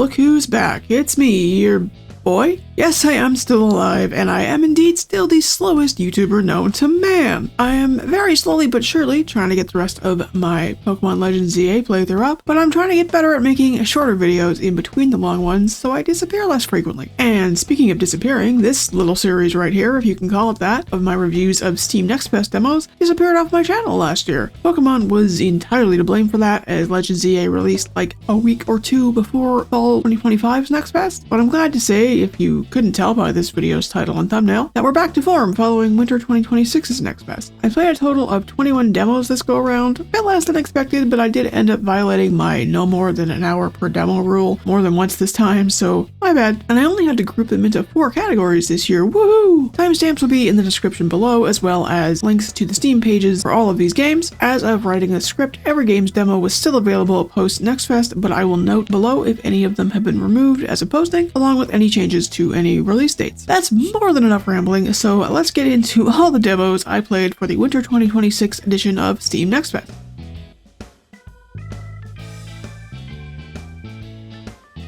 look who's back. It's me, your boy. Yes, I am still alive, and I am indeed still the slowest YouTuber known to man. I am very slowly but surely trying to get the rest of my Pokemon Legends ZA playthrough up, but I'm trying to get better at making shorter videos in between the long ones so I disappear less frequently. And speaking of disappearing, this little series right here, if you can call it that, of my reviews of Steam Next Best demos, disappeared off my channel last year. Pokemon was entirely to blame for that, as Legends ZA released like a week or two before Fall 2025's Next Best, but I'm glad to say, if you couldn't tell by this video's title and thumbnail, that we're back to form following Winter 2026's Next Best. I played a total of 21 demos this go around, a bit less than expected, but I did end up violating my no more than an hour per demo rule more than once this time, so my bad. And I only had to group them into 4 categories this year, woohoo! Timestamps will be in the description below, as well as links to the Steam pages for all of these games. As of writing the script, every game's demo was still available post Next Fest, but I will note below if any of them have been removed as a posting, along with any changes to any release dates. That's more than enough rambling, so let's get into all the demos I played for the Winter 2026 edition of Steam Next Fest.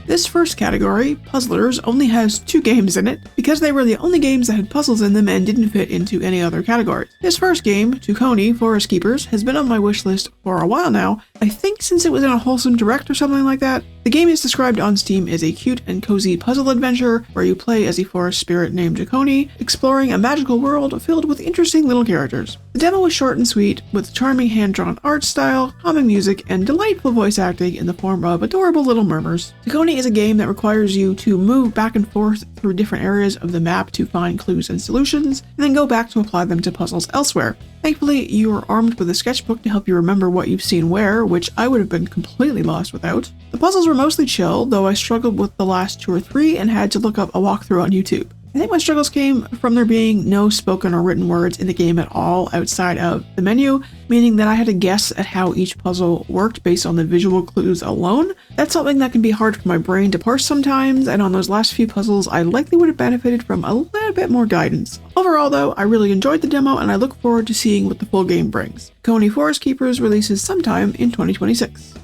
This first category, Puzzlers, only has 2 games in it, because they were the only games that had puzzles in them and didn't fit into any other categories. This first game, Tukoni, Forest Keepers, has been on my wishlist for a while now, I think since it was in a Wholesome Direct or something like that. The game is described on Steam as a cute and cozy puzzle adventure where you play as a forest spirit named Tukoni, exploring a magical world filled with interesting little characters. The demo was short and sweet, with charming hand-drawn art style, calming music, and delightful voice acting in the form of adorable little murmurs. Tukoni is a game that requires you to move back and forth through different areas of the map to find clues and solutions, and then go back to apply them to puzzles elsewhere. Thankfully, you are armed with a sketchbook to help you remember what you've seen where, which I would have been completely lost without. The puzzles were mostly chill, though I struggled with the last 2 or 3 and had to look up a walkthrough on YouTube. I think my struggles came from there being no spoken or written words in the game at all outside of the menu, meaning that I had to guess at how each puzzle worked based on the visual clues alone. That's something that can be hard for my brain to parse sometimes, and on those last few puzzles I likely would have benefited from a little bit more guidance. Overall though, I really enjoyed the demo and I look forward to seeing what the full game brings. Tukoni Forest Keepers releases sometime in 2026.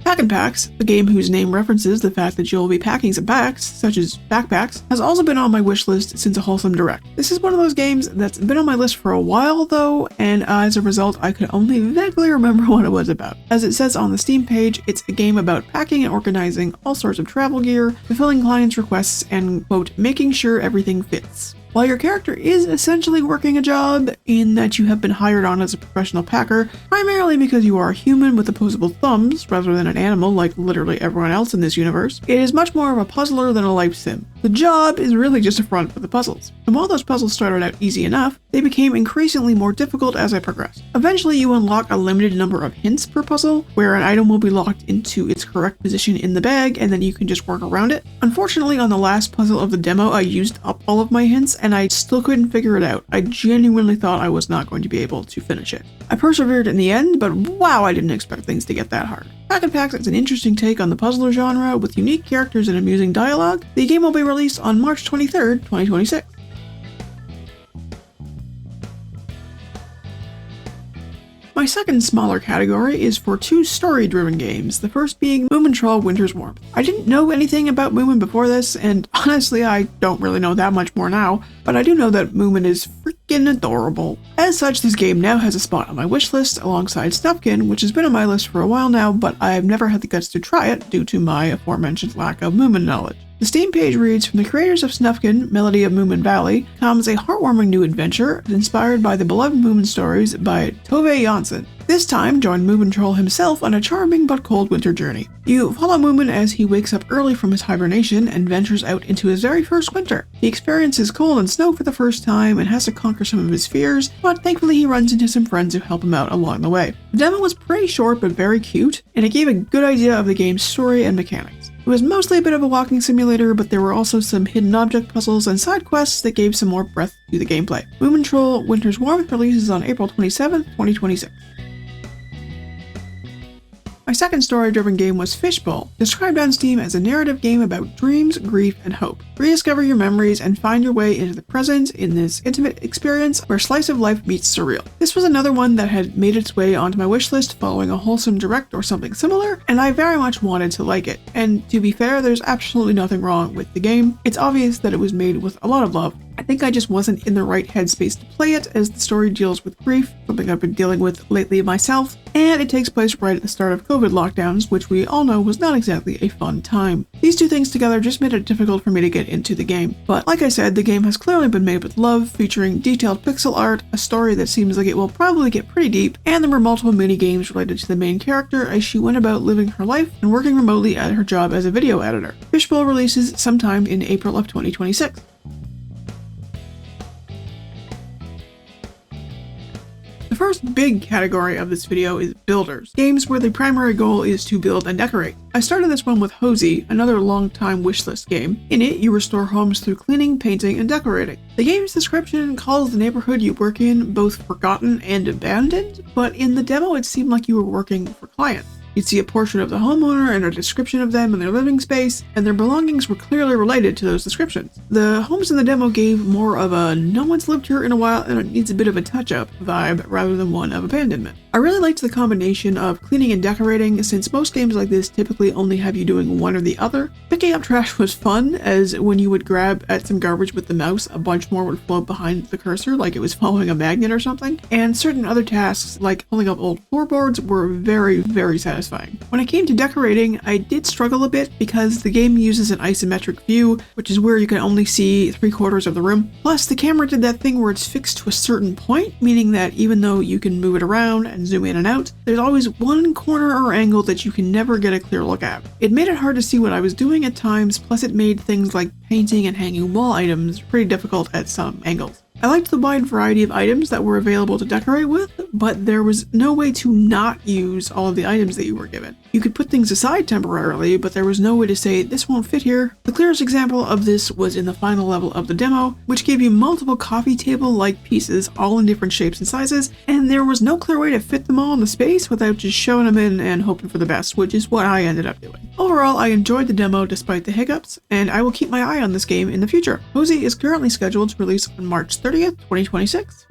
Pakinpaks, a game whose name references the fact that you'll be packing some packs, such as backpacks, has also been on my wishlist since a Wholesome Direct. This is one of those games that's been on my list for a while though, and as a result I could only vaguely remember what it was about. As it says on the Steam page, it's a game about packing and organizing all sorts of travel gear, fulfilling clients' requests, and, quote, making sure everything fits. While your character is essentially working a job, in that you have been hired on as a professional packer, primarily because you are a human with opposable thumbs rather than an animal like literally everyone else in this universe, it is much more of a puzzler than a life sim. The job is really just a front for the puzzles. And while those puzzles started out easy enough, they became increasingly more difficult as I progressed. Eventually you unlock a limited number of hints per puzzle, where an item will be locked into its correct position in the bag and then you can just work around it. Unfortunately, on the last puzzle of the demo I used up all of my hints and I still couldn't figure it out. I genuinely thought I was not going to be able to finish it. I persevered in the end, but wow, I didn't expect things to get that hard. Pakinpaks is an interesting take on the puzzler genre with unique characters and amusing dialogue. The game will be released on March 23rd, 2026. My second smaller category is for 2 story-driven games, the first being Moomintroll Winter's Warmth. I didn't know anything about Moomin before this, and honestly I don't really know that much more now, but I do know that Moomin is freaking adorable. As such, this game now has a spot on my wishlist alongside Snufkin, which has been on my list for a while now, but I've never had the guts to try it due to my aforementioned lack of Moomin knowledge. The Steam page reads, from the creators of Snufkin, Melody of Moomin Valley, comes a heartwarming new adventure inspired by the beloved Moomin stories by Tove Jansson. This time, join Moomintroll himself on a charming but cold winter journey. You follow Moomin as he wakes up early from his hibernation and ventures out into his very first winter. He experiences cold and snow for the first time and has to conquer some of his fears, but thankfully he runs into some friends who help him out along the way. The demo was pretty short but very cute, and it gave a good idea of the game's story and mechanics. It was mostly a bit of a walking simulator, but there were also some hidden object puzzles and side quests that gave some more breadth to the gameplay. Moomintroll Winter's Warmth releases on April 27th, 2026. My second story-driven game was Fishbowl, described on Steam as a narrative game about dreams, grief, and hope. Rediscover your memories and find your way into the present in this intimate experience where slice of life meets surreal. This was another one that had made its way onto my wishlist following a wholesome direct or something similar, and I very much wanted to like it. And to be fair, there's absolutely nothing wrong with the game. It's obvious that it was made with a lot of love. I think I just wasn't in the right headspace to play it, as the story deals with grief, something I've been dealing with lately myself, and it takes place right at the start of COVID lockdowns, which we all know was not exactly a fun time. These two things together just made it difficult for me to get into the game. But like I said, the game has clearly been made with love, featuring detailed pixel art, a story that seems like it will probably get pretty deep, and there were multiple mini-games related to the main character as she went about living her life and working remotely at her job as a video editor. Fishbowl releases sometime in April of 2026. The first big category of this video is builders, games where the primary goal is to build and decorate. I started this one with Hozy, another long-time wishlist game. In it, you restore homes through cleaning, painting, and decorating. The game's description calls the neighborhood you work in both forgotten and abandoned, but in the demo it seemed like you were working for clients. You'd see a portrait of the homeowner and a description of them and their living space, and their belongings were clearly related to those descriptions. The homes in the demo gave more of a no one's lived here in a while and it needs a bit of a touch-up vibe rather than one of abandonment. I really liked the combination of cleaning and decorating, since most games like this typically only have you doing one or the other. Picking up trash was fun, as when you would grab at some garbage with the mouse, a bunch more would float behind the cursor like it was following a magnet or something, and certain other tasks like pulling up old floorboards were very, very satisfying. When it came to decorating, I did struggle a bit because the game uses an isometric view, which is where you can only see 3/4 of the room. Plus, the camera did that thing where it's fixed to a certain point, meaning that even though you can move it around and zoom in and out, there's always one corner or angle that you can never get a clear look at. It made it hard to see what I was doing at times, plus it made things like painting and hanging wall items pretty difficult at some angles. I liked the wide variety of items that were available to decorate with, but there was no way to not use all of the items that you were given. You could put things aside temporarily, but there was no way to say, this won't fit here. The clearest example of this was in the final level of the demo, which gave you multiple coffee table-like pieces, all in different shapes and sizes, and there was no clear way to fit them all in the space without just shoving them in and hoping for the best, which is what I ended up doing. Overall, I enjoyed the demo despite the hiccups, and I will keep my eye on this game in the future. Hozy is currently scheduled to release on March 30th, 2026.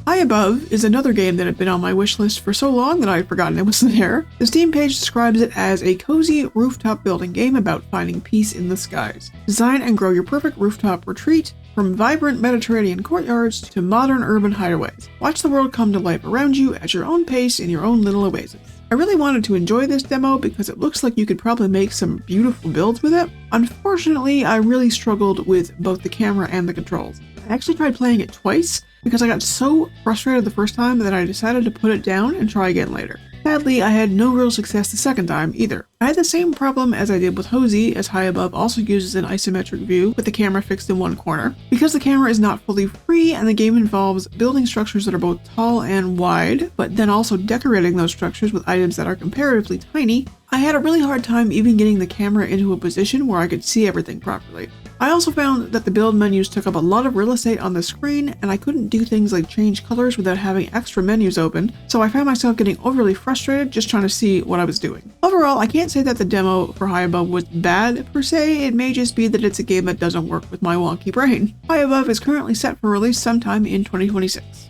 High Above is another game that had been on my wishlist for so long that I had forgotten it was there. The Steam page describes it as a cozy rooftop building game about finding peace in the skies. Design and grow your perfect rooftop retreat from vibrant Mediterranean courtyards to modern urban hideaways. Watch the world come to life around you at your own pace in your own little oasis. I really wanted to enjoy this demo because it looks like you could probably make some beautiful builds with it. Unfortunately, I really struggled with both the camera and the controls. I actually tried playing it twice because I got so frustrated the first time that I decided to put it down and try again later. Sadly, I had no real success the second time either. I had the same problem as I did with Hozy, as High Above also uses an isometric view with the camera fixed in one corner. Because the camera is not fully free and the game involves building structures that are both tall and wide, but then also decorating those structures with items that are comparatively tiny, I had a really hard time even getting the camera into a position where I could see everything properly. I also found that the build menus took up a lot of real estate on the screen, and I couldn't do things like change colors without having extra menus open, so I found myself getting overly frustrated just trying to see what I was doing. Overall, I can't say that the demo for High Above was bad per se, it may just be that it's a game that doesn't work with my wonky brain. High Above is currently set for release sometime in 2026.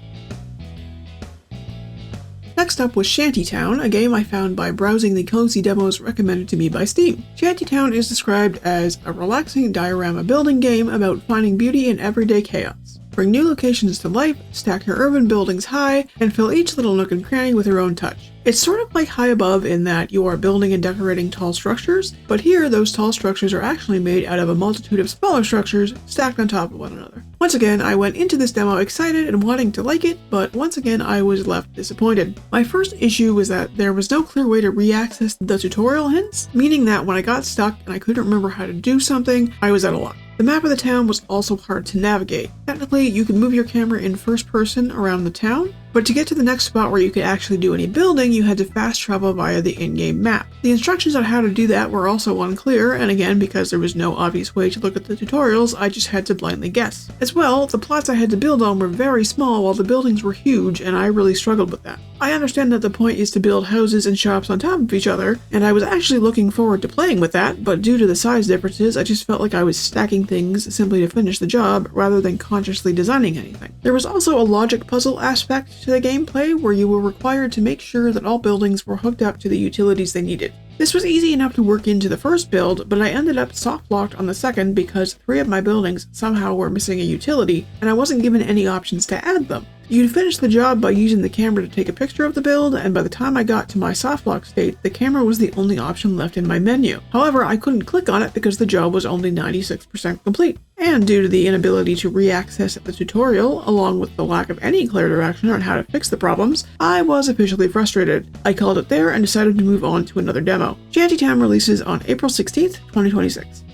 Next up was ShantyTown, a game I found by browsing the cozy demos recommended to me by Steam. ShantyTown is described as a relaxing diorama building game about finding beauty in everyday chaos. Bring new locations to life, stack your urban buildings high, and fill each little nook and cranny with your own touch. It's sort of like High Above in that you are building and decorating tall structures, but here those tall structures are actually made out of a multitude of smaller structures stacked on top of one another. Once again, I went into this demo excited and wanting to like it, but once again I was left disappointed. My first issue was that there was no clear way to re-access the tutorial hints, meaning that when I got stuck and I couldn't remember how to do something, I was out of luck. The map of the town was also hard to navigate. Technically, you could move your camera in first person around the town, but to get to the next spot where you could actually do any building, you had to fast travel via the in-game map. The instructions on how to do that were also unclear, and again, because there was no obvious way to look at the tutorials, I just had to blindly guess. As well, the plots I had to build on were very small while the buildings were huge, and I really struggled with that. I understand that the point is to build houses and shops on top of each other, and I was actually looking forward to playing with that, but due to the size differences, I just felt like I was stacking things simply to finish the job rather than consciously designing anything. There was also a logic puzzle aspect to the gameplay where you were required to make sure that all buildings were hooked up to the utilities they needed. This was easy enough to work into the first build, but I ended up soft-locked on the second because 3 of my buildings somehow were missing a utility, and I wasn't given any options to add them. You'd finish the job by using the camera to take a picture of the build, and by the time I got to my soft-lock state, the camera was the only option left in my menu. However, I couldn't click on it because the job was only 96% complete. And due to the inability to re-access the tutorial, along with the lack of any clear direction on how to fix the problems, I was officially frustrated. I called it there and decided to move on to another demo. ShantyTown releases on April 16th, 2026.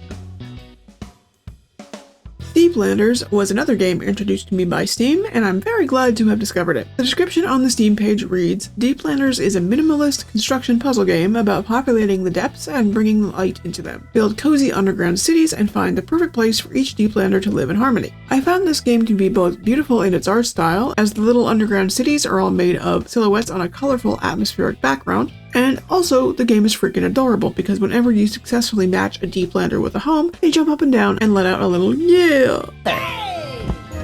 DEEPLANDERS was another game introduced to me by Steam, and I'm very glad to have discovered it. The description on the Steam page reads, DEEPLANDERS is a minimalist construction puzzle game about populating the depths and bringing light into them. Build cozy underground cities and find the perfect place for each Deeplander to live in harmony. I found this game to be both beautiful in its art style, as the little underground cities are all made of silhouettes on a colorful atmospheric background, and also the game is freaking adorable because whenever you successfully match a Deeplander with a home, they jump up and down and let out a little yeah.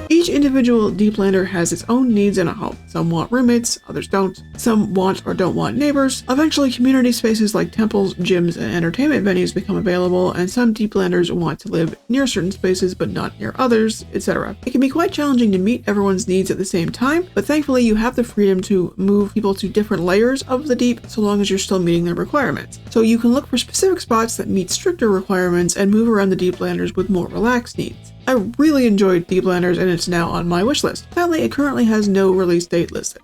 Each individual Deeplander has its own needs in a home. Some want roommates, others don't. Some want or don't want neighbors. Eventually, community spaces like temples, gyms, and entertainment venues become available, and some Deeplanders want to live near certain spaces but not near others, etc. It can be quite challenging to meet everyone's needs at the same time, but thankfully you have the freedom to move people to different layers of the deep so long as you're still meeting their requirements. So you can look for specific spots that meet stricter requirements and move around the Deeplanders with more relaxed needs. I really enjoyed Deeplanders and it's now on my wishlist. Sadly, it currently has no release date listed.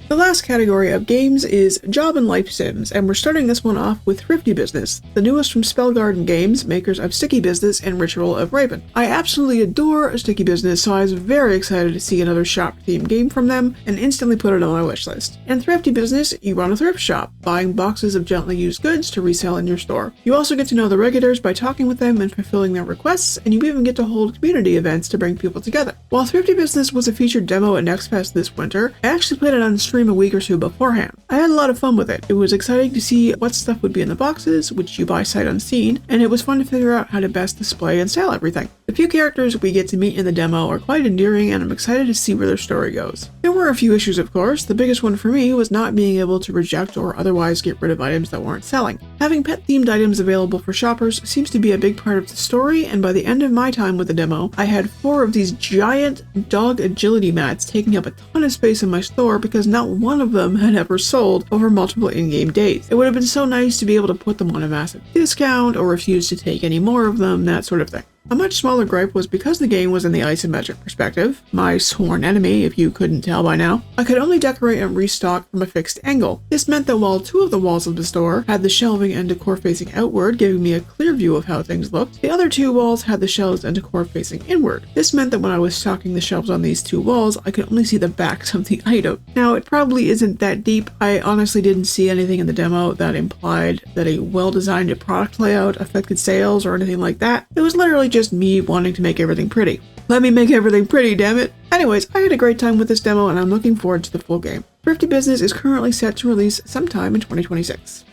The last category of games is Job and Life Sims, and we're starting this one off with Thrifty Business, the newest from Spellgarden Games, makers of Sticky Business and Ritual of Raven. I absolutely adore Sticky Business, so I was very excited to see another shop-themed game from them, and instantly put it on my wishlist. In Thrifty Business, you run a thrift shop, buying boxes of gently used goods to resell in your store. You also get to know the regulars by talking with them and fulfilling their requests, and you even get to hold community events to bring people together. While Thrifty Business was a featured demo at Next Fest this winter, I actually played it on stream a week or two beforehand. I had a lot of fun with it. It was exciting to see what stuff would be in the boxes, which you buy sight unseen, and it was fun to figure out how to best display and sell everything. The few characters we get to meet in the demo are quite endearing, and I'm excited to see where their story goes. There were a few issues, of course. The biggest one for me was not being able to reject or otherwise get rid of items that weren't selling. Having pet-themed items available for shoppers seems to be a big part of the story, and by the end of my time with the demo, I had 4 of these giant dog agility mats taking up a ton of space in my store because not one of them had ever sold over multiple in-game days. It would have been so nice to be able to put them on a massive discount or refuse to take any more of them, that sort of thing. A much smaller gripe was because the game was in the isometric perspective, my sworn enemy if you couldn't tell by now, I could only decorate and restock from a fixed angle. This meant that while 2 of the walls of the store had the shelving and decor facing outward, giving me a clear view of how things looked, the other 2 walls had the shelves and decor facing inward. This meant that when I was stocking the shelves on these 2 walls, I could only see the backs of the item. Now, it probably isn't that deep. I honestly didn't see anything in the demo that implied that a well-designed product layout affected sales or anything like that. It was literally just me wanting to make everything pretty. Let me make everything pretty, damn it! Anyways, I had a great time with this demo and I'm looking forward to the full game. Thrifty Business is currently set to release sometime in 2026.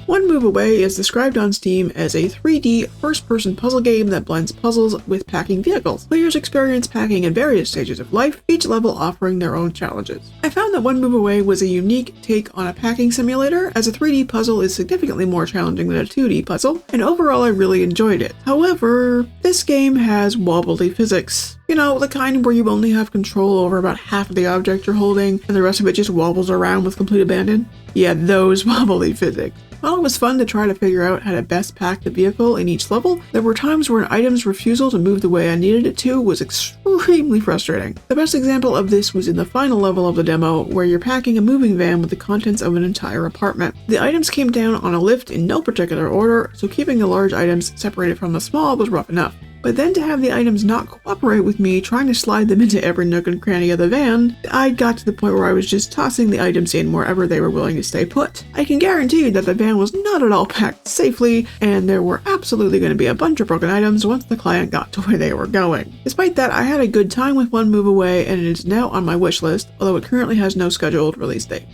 One Move Away is described on Steam as a 3D first-person puzzle game that blends puzzles with packing vehicles. Players experience packing in various stages of life, each level offering their own challenges. I found that One Move Away was a unique take on a packing simulator, as a 3D puzzle is significantly more challenging than a 2D puzzle, and overall I really enjoyed it. However, this game has wobbly physics. You know, the kind where you only have control over about half of the object you're holding, and the rest of it just wobbles around with complete abandon? Yeah, those wobbly physics. While it was fun to try to figure out how to best pack the vehicle in each level, there were times where an item's refusal to move the way I needed it to was extremely frustrating. The best example of this was in the final level of the demo, where you're packing a moving van with the contents of an entire apartment. The items came down on a lift in no particular order, so keeping the large items separated from the small was rough enough. But then to have the items not cooperate with me trying to slide them into every nook and cranny of the van, I got to the point where I was just tossing the items in wherever they were willing to stay put. I can guarantee that the van was not at all packed safely, and there were absolutely going to be a bunch of broken items once the client got to where they were going. Despite that, I had a good time with one move away, and it is now on my wish list, although it currently has no scheduled release date.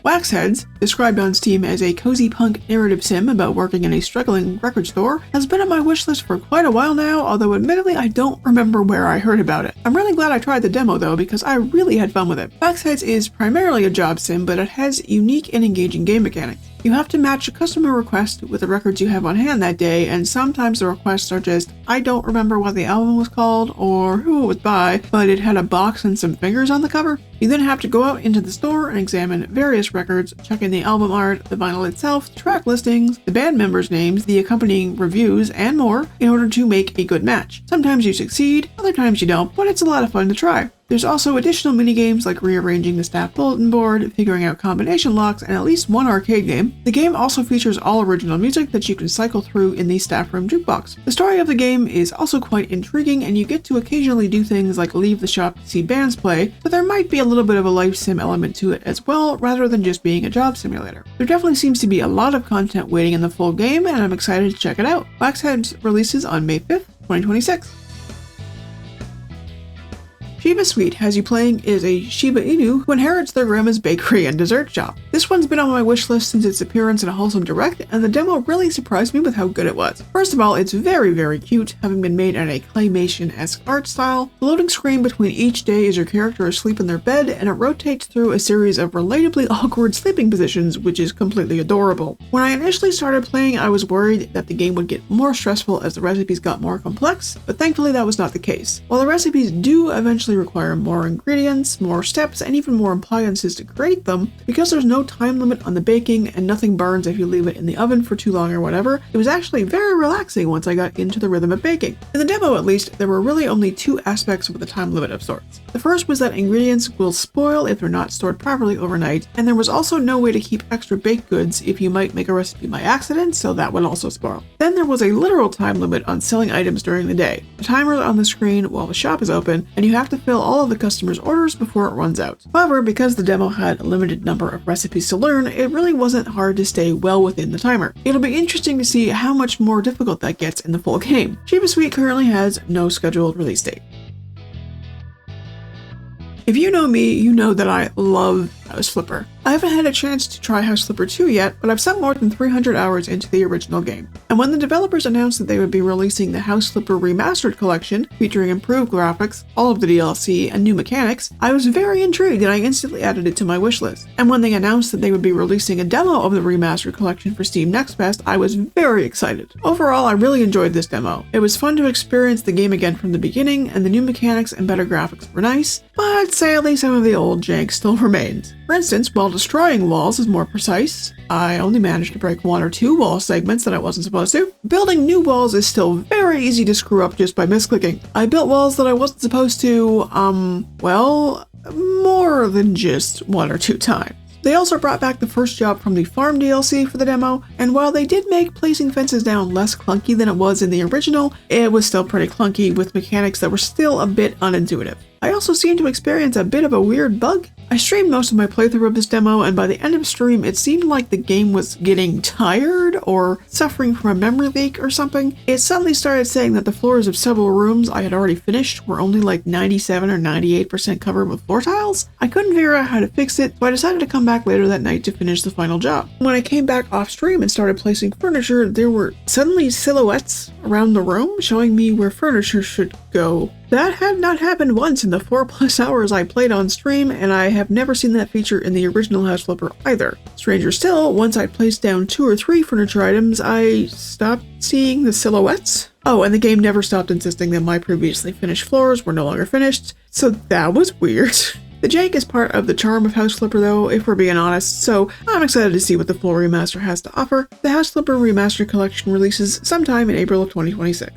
Waxheads, described on Steam as a cozy punk narrative sim about working in a struggling record store, has been on my wishlist for quite a while now, although admittedly I don't remember where I heard about it. I'm really glad I tried the demo though, because I really had fun with it. Waxheads is primarily a job sim, but it has unique and engaging game mechanics. You have to match a customer request with the records you have on hand that day, and sometimes the requests are just, I don't remember what the album was called or who it was by, but it had a box and some fingers on the cover. You then have to go out into the store and examine various records, checking the album art, the vinyl itself, the track listings, the band members' names, the accompanying reviews, and more in order to make a good match. Sometimes you succeed, other times you don't, but it's a lot of fun to try. There's also additional minigames like rearranging the staff bulletin board, figuring out combination locks, and at least one arcade game. The game also features all original music that you can cycle through in the staff room jukebox. The story of the game is also quite intriguing, and you get to occasionally do things like leave the shop to see bands play, but there might be a little bit of a life sim element to it as well, rather than just being a job simulator. There definitely seems to be a lot of content waiting in the full game, and I'm excited to check it out. Waxheads releases on May 5th, 2026. Shiba Sweet has you playing as a Shiba Inu who inherits their grandma's bakery and dessert shop. This one's been on my wish list since its appearance in a Wholesome Direct, and the demo really surprised me with how good it was. First of all, it's very, very cute, having been made in a claymation-esque art style. The loading screen between each day is your character asleep in their bed, and it rotates through a series of relatably awkward sleeping positions, which is completely adorable. When I initially started playing, I was worried that the game would get more stressful as the recipes got more complex, but thankfully that was not the case. While the recipes do eventually require more ingredients, more steps, and even more appliances to create them, because there's no time limit on the baking and nothing burns if you leave it in the oven for too long or whatever, it was actually very relaxing once I got into the rhythm of baking. In the demo at least, there were really only two aspects with a time limit of sorts. The first was that ingredients will spoil if they're not stored properly overnight, and there was also no way to keep extra baked goods if you might make a recipe by accident, so that would also spoil. Then there was a literal time limit on selling items during the day. The timer is on the screen while the shop is open, and you have to fill all of the customers' orders before it runs out. However, because the demo had a limited number of recipes to learn, it really wasn't hard to stay well within the timer. It'll be interesting to see how much more difficult that gets in the full game. Shiba Sweet currently has no scheduled release date. If you know me, you know that I love House Flipper. I haven't had a chance to try House Flipper 2 yet, but I've sunk more than 300 hours into the original game. And when the developers announced that they would be releasing the House Flipper Remastered collection, featuring improved graphics, all of the DLC, and new mechanics, I was very intrigued and I instantly added it to my wishlist. And when they announced that they would be releasing a demo of the Remastered collection for Steam Next Fest, I was very excited. Overall, I really enjoyed this demo. It was fun to experience the game again from the beginning, and the new mechanics and better graphics were nice, but sadly some of the old jank still remained. For instance, while destroying walls is more precise, I only managed to break one or two wall segments that I wasn't supposed to. Building new walls is still very easy to screw up just by misclicking. I built walls that I wasn't supposed to, well, more than just one or two times. They also brought back the first job from the farm DLC for the demo, and while they did make placing fences down less clunky than it was in the original, it was still pretty clunky with mechanics that were still a bit unintuitive. I also seemed to experience a bit of a weird bug. I streamed most of my playthrough of this demo, and by the end of stream, it seemed like the game was getting tired or suffering from a memory leak or something. It suddenly started saying that the floors of several rooms I had already finished were only like 97 or 98% covered with floor tiles. I couldn't figure out how to fix it, so I decided to come back later that night to finish the final job. When I came back off stream and started placing furniture, there were suddenly silhouettes around the room showing me where furniture should go. That had not happened once in the 4+ hours I played on stream, and I have never seen that feature in the original House Flipper either. Stranger still, once I placed down 2 or 3 furniture items, I stopped seeing the silhouettes. Oh, and the game never stopped insisting that my previously finished floors were no longer finished, so that was weird. The Jake is part of the charm of House Flipper though, if we're being honest, so I'm excited to see what the full remaster has to offer. The House Flipper Remastered Collection releases sometime in April of 2026.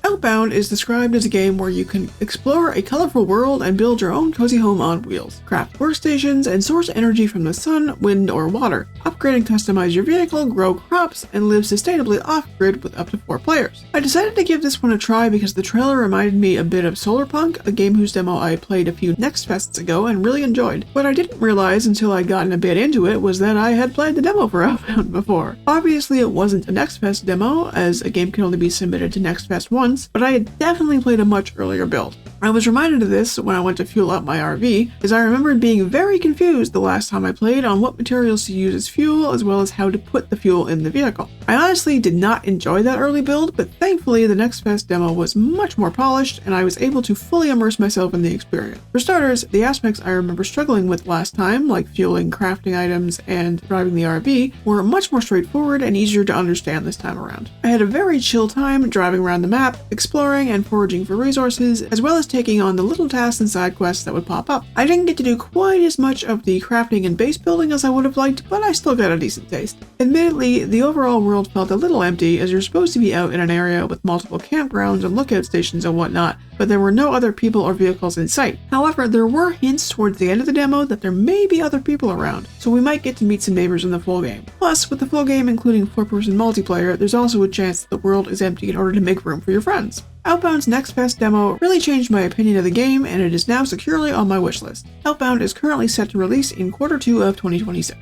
Outbound is described as a game where you can explore a colorful world and build your own cozy home on wheels, craft workstations, and source energy from the sun, wind, or water, upgrade and customize your vehicle, grow crops, and live sustainably off-grid with up to 4 players. I decided to give this one a try because the trailer reminded me a bit of Solarpunk, a game whose demo I played a few Next Fests ago and really enjoyed. What I didn't realize until I'd gotten a bit into it was that I had played the demo for Outbound before. Obviously it wasn't a Next Fest demo, as a game can only be submitted to Next Fest once, but I had definitely played a much earlier build. I was reminded of this when I went to fuel up my RV, as I remembered being very confused the last time I played on what materials to use as fuel, as well as how to put the fuel in the vehicle. I honestly did not enjoy that early build, but thankfully the Next Fest demo was much more polished, and I was able to fully immerse myself in the experience. For starters, the aspects I remember struggling with last time, like fueling, crafting items, and driving the RV, were much more straightforward and easier to understand this time around. I had a very chill time driving around the map, exploring and foraging for resources, as well as taking on the little tasks and side quests that would pop up. I didn't get to do quite as much of the crafting and base building as I would have liked, but I still got a decent taste. Admittedly, the overall world felt a little empty, as you're supposed to be out in an area with multiple campgrounds and lookout stations and whatnot, but there were no other people or vehicles in sight. However, there were hints towards the end of the demo that there may be other people around, so we might get to meet some neighbors in the full game. Plus, with the full game including 4-person multiplayer, there's also a chance that the world is empty in order to make room for your friends. Outbound's Next Fest demo really changed my opinion of the game, and it is now securely on my wishlist. Outbound is currently set to release in Q2 of 2026.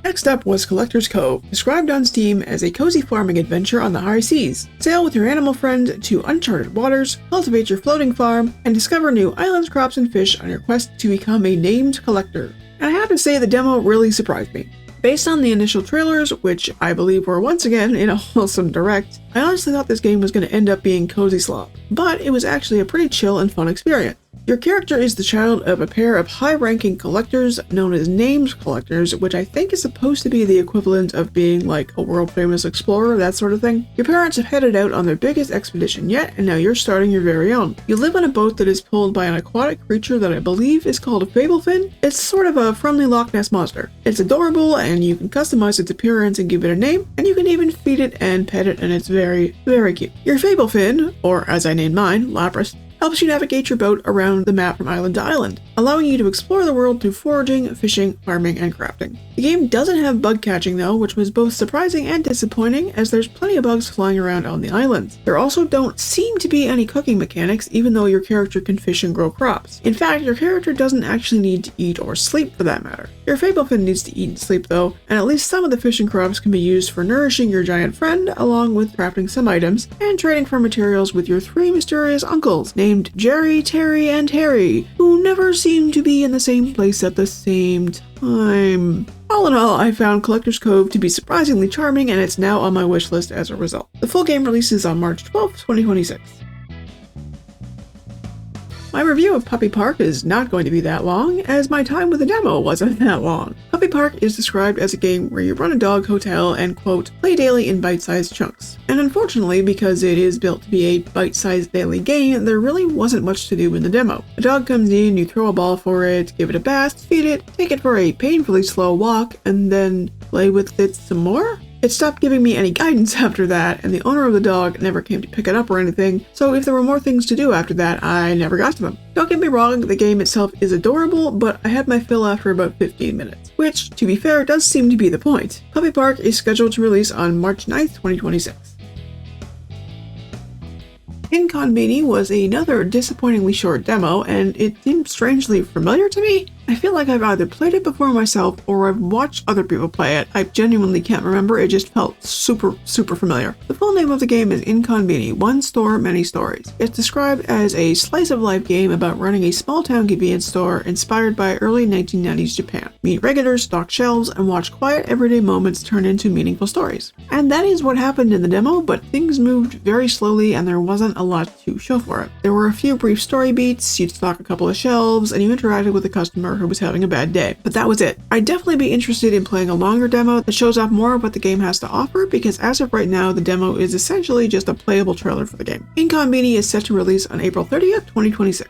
Next up was Collector's Cove, described on Steam as a cozy farming adventure on the high seas. Sail with your animal friend to uncharted waters, cultivate your floating farm, and discover new islands, crops, and fish on your quest to become a named collector. And I have to say the demo really surprised me. Based on the initial trailers, which I believe were once again in a wholesome direct, I honestly thought this game was going to end up being cozy slop, but it was actually a pretty chill and fun experience. Your character is the child of a pair of high-ranking collectors known as named collectors, which I think is supposed to be the equivalent of being like a world-famous explorer, that sort of thing. Your parents have headed out on their biggest expedition yet, and now you're starting your very own. You live on a boat that is pulled by an aquatic creature that I believe is called a Fablefin. It's sort of a friendly Loch Ness monster. It's adorable, and you can customize its appearance and give it a name, and you can even feed it and pet it, and it's very, very cute. Your Fablefin, or as I named mine, Lapras, helps you navigate your boat around the map from island to island, allowing you to explore the world through foraging, fishing, farming, and crafting. The game doesn't have bug catching though, which was both surprising and disappointing, as there's plenty of bugs flying around on the islands. There also don't seem to be any cooking mechanics, even though your character can fish and grow crops. In fact, your character doesn't actually need to eat or sleep for that matter. Your Fablefin needs to eat and sleep though, and at least some of the fish and crops can be used for nourishing your giant friend, along with crafting some items, and trading for materials with your 3 mysterious uncles, named Jerry, Terry, and Harry, who never seem to be in the same place at the same time. All in all, I found Collector's Cove to be surprisingly charming, and it's now on my wishlist as a result. The full game releases on March 12, 2026. My review of Puppy Park is not going to be that long, as my time with the demo wasn't that long. Puppy Park is described as a game where you run a dog hotel and, quote, play daily in bite-sized chunks. And unfortunately, because it is built to be a bite-sized daily game, there really wasn't much to do in the demo. A dog comes in, you throw a ball for it, give it a bath, feed it, take it for a painfully slow walk, and then play with it some more? It stopped giving me any guidance after that, and the owner of the dog never came to pick it up or anything, so if there were more things to do after that, I never got to them. Don't get me wrong, the game itself is adorable, but I had my fill after about 15 minutes, which, to be fair, does seem to be the point. Puppy Park is scheduled to release on March 9th, 2026. inKONBINI was another disappointingly short demo, and it seemed strangely familiar to me. I feel like I've either played it before myself or I've watched other people play it. I genuinely can't remember, it just felt super familiar. The full name of the game is inKONBINI, One Store, Many Stories. It's described as a slice-of-life game about running a small-town convenience store inspired by early 1990s Japan. Meet regulars, stock shelves, and watch quiet everyday moments turn into meaningful stories. And that is what happened in the demo, but things moved very slowly and there wasn't a lot to show for it. There were a few brief story beats, you'd stock a couple of shelves, and you interacted with the customers customer who was having a bad day. But that was it. I'd definitely be interested in playing a longer demo that shows off more of what the game has to offer, because as of right now, the demo is essentially just a playable trailer for the game. inKONBINI is set to release on April 30th, 2026.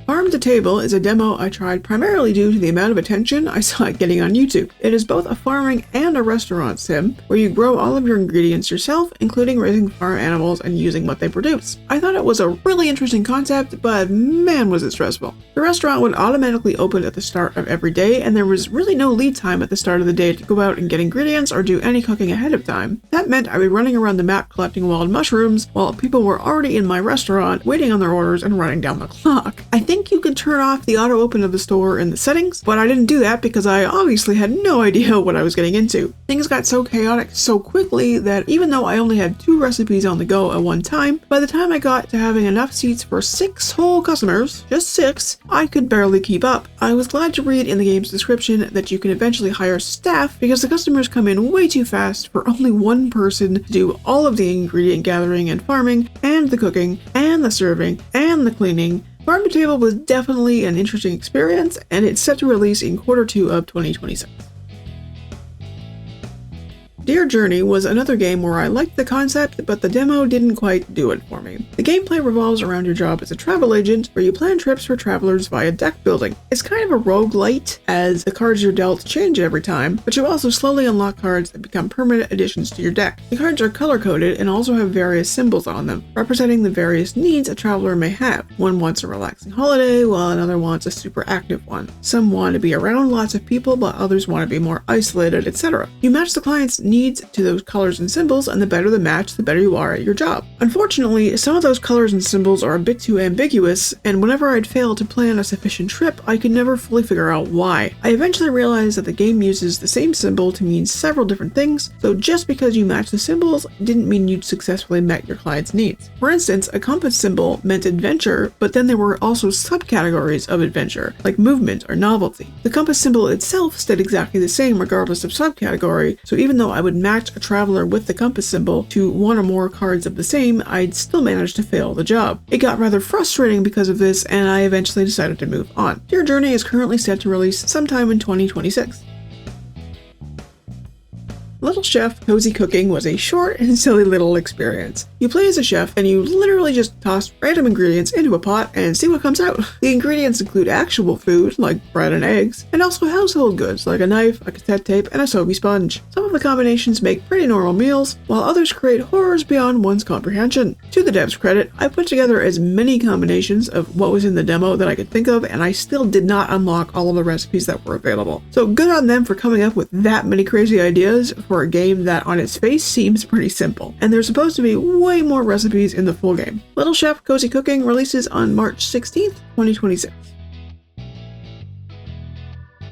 Farm to Table is a demo I tried primarily due to the amount of attention I saw it getting on YouTube. It is both a farming and a restaurant sim, where you grow all of your ingredients yourself, including raising farm animals and using what they produce. I thought it was a really interesting concept, but man was it stressful. The restaurant would automatically open at the start of every day, and there was really no lead time at the start of the day to go out and get ingredients or do any cooking ahead of time. That meant I'd be running around the map collecting wild mushrooms, while people were already in my restaurant, waiting on their orders and running down the clock. I think you can turn off the auto open of the store in the settings, but I didn't do that because I obviously had no idea what I was getting into. Things got so chaotic so quickly that even though I only had 2 recipes on the go at one time, by the time I got to having enough seats for 6 whole customers, just 6, I could barely keep up. I was glad to read in the game's description that you can eventually hire staff because the customers come in way too fast for only one person to do all of the ingredient gathering and farming, and the cooking, and the serving, and the cleaning. Farm to Table was definitely an interesting experience, and it's set to release in Q2 of 2026. Dear Journey was another game where I liked the concept, but the demo didn't quite do it for me. The gameplay revolves around your job as a travel agent, where you plan trips for travelers via deck building. It's kind of a roguelite, as the cards you're dealt change every time, but you also slowly unlock cards that become permanent additions to your deck. The cards are color-coded and also have various symbols on them, representing the various needs a traveler may have. One wants a relaxing holiday, while another wants a super active one. Some want to be around lots of people, but others want to be more isolated, etc. You match the client's needs to those colors and symbols, and the better the match, the better you are at your job. Unfortunately, some of those colors and symbols are a bit too ambiguous, and whenever I'd fail to plan a sufficient trip, I could never fully figure out why. I eventually realized that the game uses the same symbol to mean several different things, so just because you match the symbols didn't mean you'd successfully met your client's needs. For instance, a compass symbol meant adventure, but then there were also subcategories of adventure, like movement or novelty. The compass symbol itself stayed exactly the same regardless of subcategory, so even though I would match a traveler with the compass symbol to one or more cards of the same, I'd still manage to fail the job. It got rather frustrating because of this, and I eventually decided to move on. Dear Journey is currently set to release sometime in 2026. Little Chef Cozy Cooking was a short and silly little experience. You play as a chef and you literally just toss random ingredients into a pot and see what comes out. The ingredients include actual food, like bread and eggs, and also household goods like a knife, a cassette tape, and a soapy sponge. Some of the combinations make pretty normal meals, while others create horrors beyond one's comprehension. To the devs' credit, I put together as many combinations of what was in the demo that I could think of, and I still did not unlock all of the recipes that were available. So good on them for coming up with that many crazy ideas for a game that on its face seems pretty simple, and there's supposed to be way more recipes in the full game. Little Chef Cozy Cooking releases on March 16th, 2026.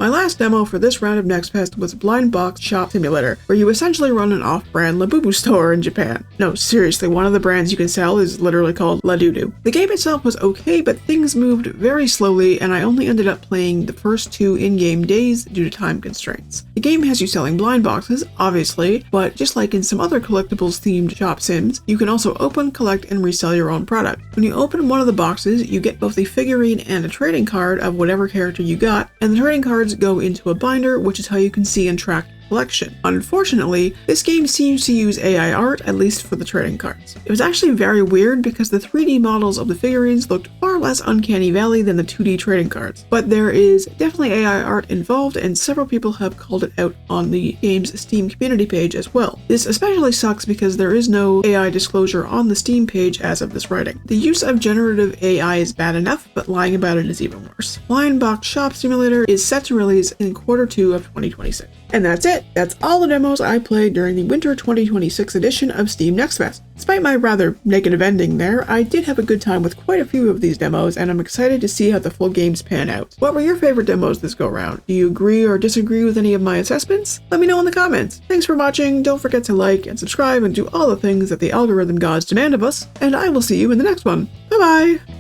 My last demo for this round of Next Fest was Blind Box Shop Simulator, where you essentially run an off-brand Labubu store in Japan. No, seriously, one of the brands you can sell is literally called Ladudu. The game itself was okay, but things moved very slowly, and I only ended up playing the first 2 in-game days due to time constraints. The game has you selling blind boxes, obviously, but just like in some other collectibles-themed shop sims, you can also open, collect, and resell your own product. When you open one of the boxes, you get both a figurine and a trading card of whatever character you got, and the trading cards go into a binder, which is how you can see and track collection. Unfortunately, this game seems to use AI art, at least for the trading cards. It was actually very weird because the 3D models of the figurines looked far less uncanny valley than the 2D trading cards, but there is definitely AI art involved, and several people have called it out on the game's Steam community page as well. This especially sucks because there is no AI disclosure on the Steam page as of this writing. The use of generative AI is bad enough, but lying about it is even worse. Blind Box Shop Simulator is set to release in Q2 of 2026. And that's it. That's all the demos I played during the Winter 2026 edition of Steam Next Fest. Despite my rather negative ending there, I did have a good time with quite a few of these demos, and I'm excited to see how the full games pan out. What were your favorite demos this go round? Do you agree or disagree with any of my assessments? Let me know in the comments. Thanks for watching, don't forget to like and subscribe and do all the things that the algorithm gods demand of us, and I will see you in the next one. Bye bye!